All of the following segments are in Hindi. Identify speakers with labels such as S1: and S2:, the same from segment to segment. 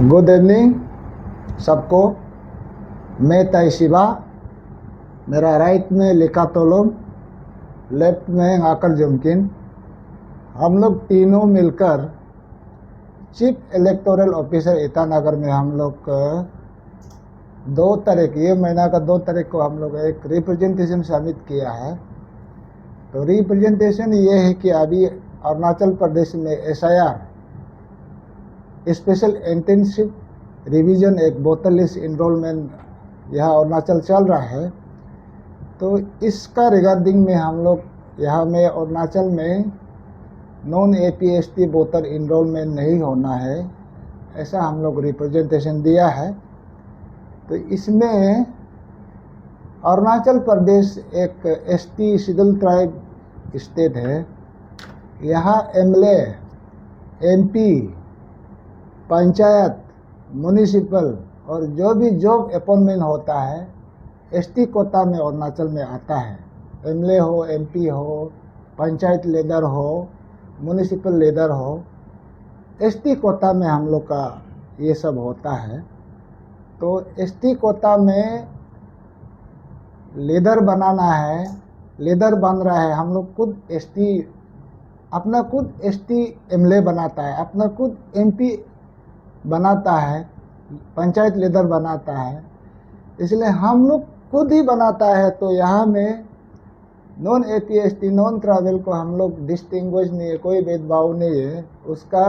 S1: गुड इवनिंग सबको। मैं तैशिबा, मेरा राइट में लिखा तोलम, लेफ्ट में आकर जुमकिन। हम लोग तीनों मिलकर चीफ इलेक्टोरल ऑफिसर ईटानगर में हम लोग 2 तारीख, ये महीना का 2 तारीख को हम लोग एक रिप्रेजेंटेशन सबमिट किया है। तो रिप्रेजेंटेशन ये है कि अभी अरुणाचल प्रदेश में SIR स्पेशल इंटेंसिव रिवीजन एक वोटर लिस्ट इनरोलमेंट यहाँ अरुणाचल चल रहा है। तो इसका रिगार्डिंग में हम लोग यहाँ में अरुणाचल में नॉन APST वोटर इनरोलमेंट नहीं होना है, ऐसा हम लोग रिप्रेजेंटेशन दिया है। तो इसमें अरुणाचल प्रदेश एक ST शेड्यूल ट्राइब स्टेट है। यहाँ MLA, MP, पंचायत, म्यूनिसिपल और जो भी जॉब अपॉइंटमेंट होता है ST कोटा में अरुणाचल में आता है। MLA हो, MP हो, पंचायत लीडर हो, म्यूनिसिपल लीडर हो, ST कोटा में हम लोग का ये सब होता है। तो ST कोटा में लीडर बनाना है, लीडर बन रहा है। हम लोग खुद अपना खुद ST MLA बनाता है, अपना खुद MP बनाता है, पंचायत लीडर बनाता है, इसलिए हम लोग खुद ही बनाता है। तो यहाँ में नॉन APST नॉन ट्राइबल को हम लोग डिस्टिंग्विश नहीं है, कोई भेदभाव नहीं है उसका।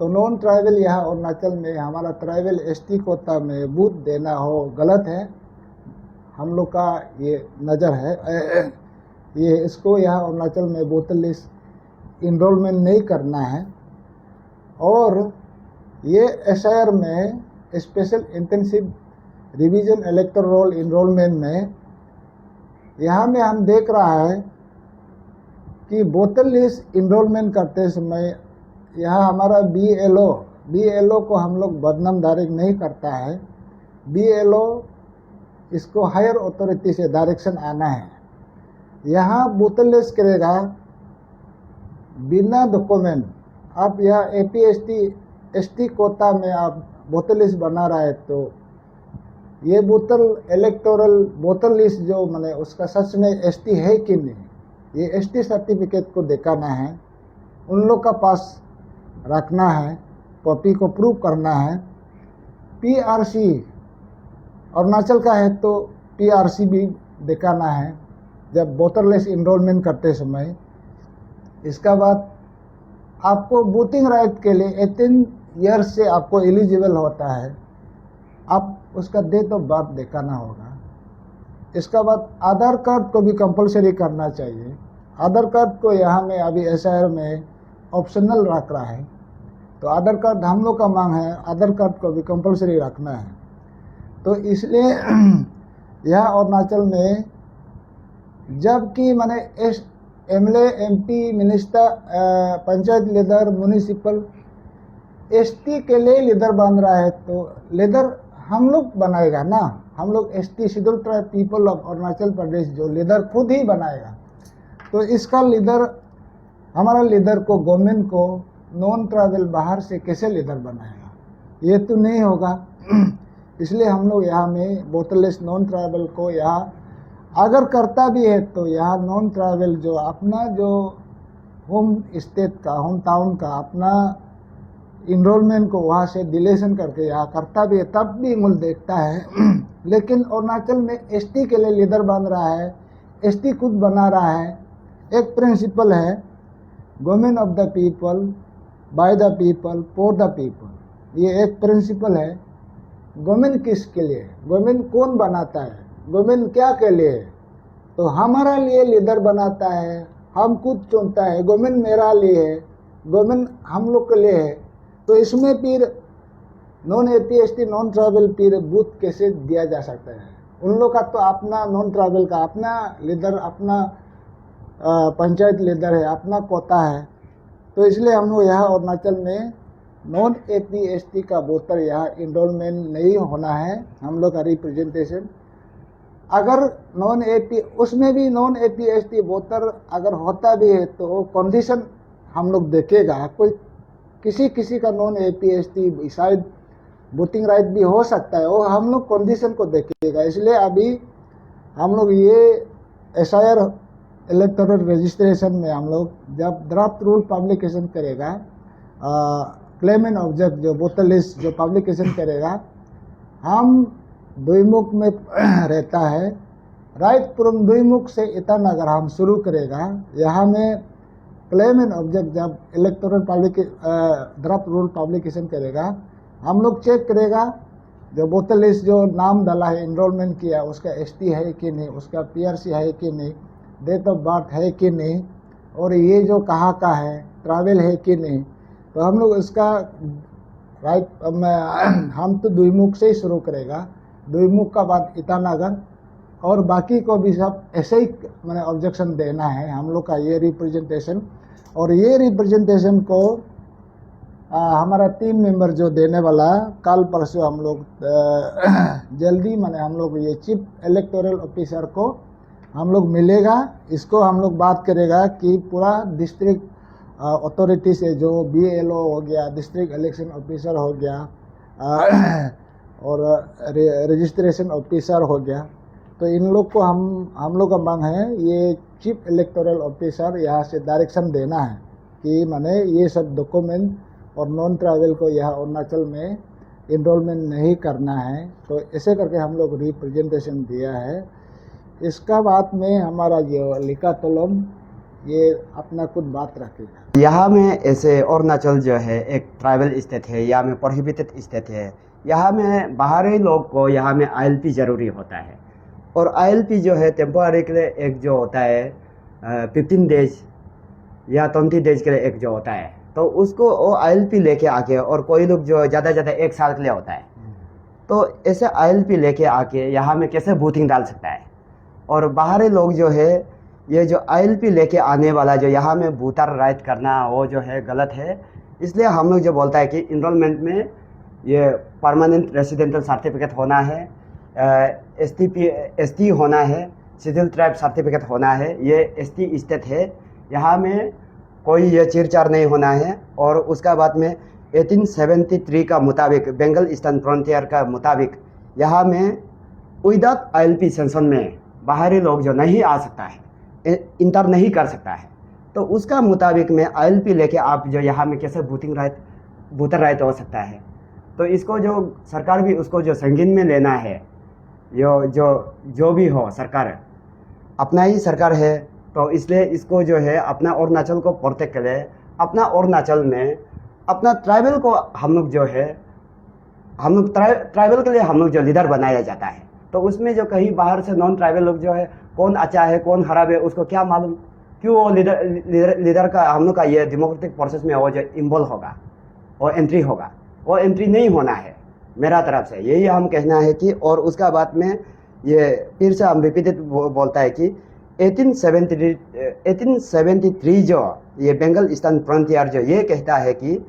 S1: तो नॉन ट्राइबल यहाँ अरुणाचल में हमारा ट्राइबल ST कोटा में बूथ देना हो गलत है, हम लोग का ये नज़र है। ये इसको यहाँ अरुणाचल में वोटर लिस्ट इनरोलमेंट नहीं करना है। और ये SIR में special intensive revision electoral roll enrolment में यहाँ में हम देख रहा है कि वोटर लिस्ट इनरोलमेंट करते समय यहाँ हमारा BLO को हम लोग बदनाम डायरेक्ट नहीं करता है। BLO इसको हायर अथॉरिटी से डायरेक्शन आना है। यहाँ वोटर लिस्ट करेगा बिना डॉक्यूमेंट। आप यहाँ APST ST कोटा में आप वोटर लिस्ट बना रहा है, तो ये इलेक्टोरल वोटर लिस्ट जो मैंने उसका सच में ST है कि नहीं, ये ST सर्टिफिकेट को दिखाना है, उन लोग का पास रखना है, कॉपी को प्रूव करना है। PRC अरुणाचल का है तो PRC भी दिखाना है जब वोटर लिस्ट इनरोलमेंट करते समय। इसका बाद आपको वोटिंग राइट के लिए 18 ईयर्स से आपको एलिजिबल होता है, आप उसका डेट ऑफ बर्थ दिखाना होगा। इसका बाद आधार कार्ड को भी कंपलसरी करना चाहिए। आधार कार्ड को यहाँ में अभी SIR में ऑप्शनल रख रहा है, तो आधार कार्ड हम लोग का मांग है, आधार कार्ड को भी कंपलसरी रखना है। तो इसलिए यहाँ अरुणाचल में जबकि मैंने MLA, MP, minister, panchayat leader, municipal ST के लिए लीडर बन रहा है, तो लीडर हम लोग बनाएगा ना, हम लोग ST schedule tribe people of Arunachal Pradesh जो लीडर खुद ही बनाएगा। तो इसका लीडर, हमारा लीडर को गवर्नमेंट को नॉन ट्राइबल बाहर से कैसे लीडर बनाएगा, ये तो नहीं होगा। इसलिए हम लोग यहाँ में वोटर लिस्ट नॉन ट्राइबल को यहाँ अगर करता भी है तो यहाँ नॉन ट्राइबल जो अपना जो होम स्टेट का, होम टाउन का अपना इनरोलमेंट को वहाँ से डिलेशन करके यहाँ करता भी है, तब भी मुल्क देखता है। लेकिन अरुणाचल में ST के लिए लीडर बन रहा है, ST खुद बना रहा है। एक प्रिंसिपल है, government of the people, by the people, for the people. ये एक प्रिंसिपल है। गवर्नमेंट किसके लिए, गवर्नमेंट कौन बनाता है, गवर्नमेंट क्या के लिए? तो हमारा लिए लीडर बनाता है, हम खुद चुनता है, गवर्नमेंट मेरा लिए है, गवर्नमेंट हम लोग के लिए है। तो इसमें फिर नॉन APST नॉन ट्राइबल फिर बूथ कैसे दिया जा सकता है? उन लोग का तो अपना नॉन ट्राइबल का अपना लीडर, अपना पंचायत लीडर है, अपना कोटा है। तो इसलिए हम लोग यहाँ अरुणाचल में नॉन APST का वोटर यहाँ इनरोलमेंट नहीं होना है। हम लोग का रिप्रेजेंटेशन अगर उसमें भी नॉन APST वोटर अगर होता भी है तो कंडीशन हम लोग देखेगा, कोई किसी किसी का नॉन APST शायद वोटिंग राइट भी हो सकता है, वो हम लोग कंडीशन को देखेगा। इसलिए अभी हम लोग ये SIR इलेक्टोरल रजिस्ट्रेशन में हम लोग जब ड्राफ्ट रूल पब्लिकेशन करेगा, क्लेम एंड ऑब्जेक्ट जो वोटर लिस्ट जो पब्लिकेशन करेगा, हम द्विमुख में रहता है। राइट फ्रॉम द्विमुख से ईटानगर हम शुरू करेगा। यहाँ में क्लेम एंड ऑब्जेक्ट जब इलेक्टोरल ड्राफ्ट रूल पब्लिकेशन करेगा, हम लोग चेक करेगा जो वोटर लिस्ट जो नाम डाला है, इनरोलमेंट किया, उसका ST है कि नहीं, उसका PRC है कि नहीं, डेट ऑफ बर्थ है कि नहीं, और ये जो कहाँ का है, ट्रैवल है कि नहीं। तो हम लोग इसका राइट हम तो द्विमुख से ही शुरू करेगा, द्विमुख का बाद ईटानगर, और बाकी को भी सब ऐसे ही मैंने ऑब्जेक्शन देना है हम लोग का ये रिप्रेजेंटेशन। और ये रिप्रेजेंटेशन को हमारा टीम मेंबर जो देने वाला, कल परसों हम लोग जल्दी मैंने हम लोग ये चीफ इलेक्टोरल ऑफिसर को हम लोग मिलेगा। इसको हम लोग बात करेगा कि पूरा डिस्ट्रिक्ट अथॉरिटी से जो BLO हो गया, डिस्ट्रिक्ट इलेक्शन ऑफिसर हो गया, और रजिस्ट्रेशन ऑफिसर हो गया, तो इन लोग को हम लोग का मांग है ये चीफ इलेक्टोरल ऑफिसर यहाँ से डायरेक्शन देना है कि माने ये सब डॉक्यूमेंट और नॉन ट्रैवल को यहाँ अरुणाचल में इनरोलमेंट नहीं करना है। तो ऐसे करके हम लोग रिप्रेजेंटेशन दिया है। इसका बाद में हमारा जो लिका तोलम ये अपना कुछ बात रखेगा।
S2: यहाँ में ऐसे अरुणाचल जो है एक ट्राइबल स्टेट है, यहाँ में प्रोहिबिटेड स्टेट है। यहाँ में बाहरी लोग को यहाँ में ILP जरूरी होता है, और ILP जो है टेम्पोररी के लिए एक जो होता है 15 डेज या 20 डेज के लिए एक जो होता है, तो उसको वो ILP लेके आके, और कोई लोग जो ज़्यादा 1 साल के लिए होता है, तो ऐसे ILP लेके आके यहाँ में कैसे वोटिंग डाल सकता है। और बाहरी लोग जो है ये जो ILP लेके आने वाला जो यहाँ में वोटर राइट करना वो जो है गलत है। इसलिए हम लोग जो बोलता है कि इनरोलमेंट में ये परमानेंट रेसिडेंटल सर्टिफिकेट होना है, ST होना है, शेड्यूल ट्राइब सर्टिफिकेट होना है, ये ST स्टेट है, यहाँ में कोई ये चीरचार नहीं होना है। और उसका बाद में 1873 का मुताबिक, बेंगल ईस्टर्न फ्रंटियर का मुताबिक, यहाँ में विदाउट ILP सेंसन में बाहरी लोग जो नहीं आ सकता है, इंटर नहीं कर सकता है। तो उसका मुताबिक में ILP लेके आप जो यहाँ में कैसे वोटर राइट हो सकता है। तो इसको जो सरकार भी उसको जो संगीन में लेना है, जो भी हो, सरकार अपना ही सरकार है, तो इसलिए इसको जो है अपना अरुणाचल को प्रोटेक्ट करे। अपना अरुणाचल में अपना ट्राइबल को हम लोग जो है, हम लोग ट्राइबल के लिए हम लोग जो लीडर बनाया जाता है, तो उसमें जो कहीं बाहर से नॉन ट्राइबल लोग जो है, कौन अच्छा है कौन खराब है उसको क्या मालूम, क्यों वो लीडर का हम लोग का ये डेमोक्रेटिक प्रोसेस में वो जो इन्वॉल्व होगा, वो एंट्री होगा, वो एंट्री नहीं होना है मेरा तरफ से, यही हम कहना है कि। और उसका बाद में ये फिर से हम रिपीटेड बोलता है कि 1873 जो ये बेंगल ईस्टर्न फ्रंटियर जो ये कहता है कि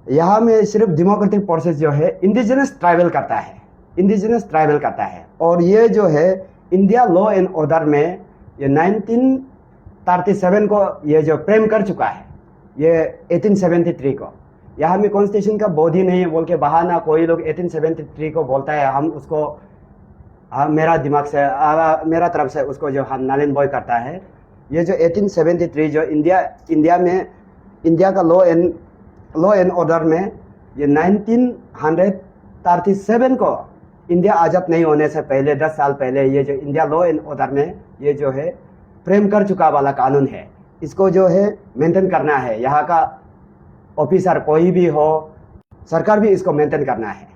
S2: यहाँ में सिर्फ डेमोक्रेटिक प्रोसेस जो है इंडिजिनस ट्राइबल करता है, और ये जो है इंडिया लॉ एंड ऑर्डर में ये 1937 को ये जो फ्रेम कर चुका है, ये 1873 को। यहाँ में कॉन्स्टिट्यूशन का बोध ही नहीं है बोल के बहाना कोई लोग 1873 को बोलता है, हम उसको मेरा दिमाग से मेरा तरफ से उसको जो हम नालिन बॉय करता है। ये जो 1873 जो इंडिया का लॉ एंड ऑर्डर में ये 1937 को इंडिया आज़ाद नहीं होने से पहले 10 साल पहले ये जो इंडिया लॉ एंड ऑर्डर में ये जो है फ्रेम कर चुका वाला कानून है, इसको जो है मेंटेन करना है। यहाँ का ऑफिसर कोई भी हो, सरकार भी इसको मेंटेन करना है,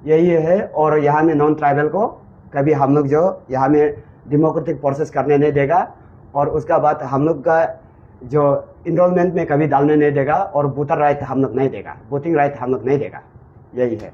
S2: यही है। और यहाँ में नॉन ट्राइबल को कभी हम लोग जो यहाँ में डेमोक्रेटिक प्रोसेस करने नहीं देगा, और उसका बाद हम लोग का जो इनरोलमेंट में कभी डालने नहीं देगा, और वोटर राइट हम लोग नहीं देगा, वोटिंग राइट हम लोग नहीं देगा, यही है।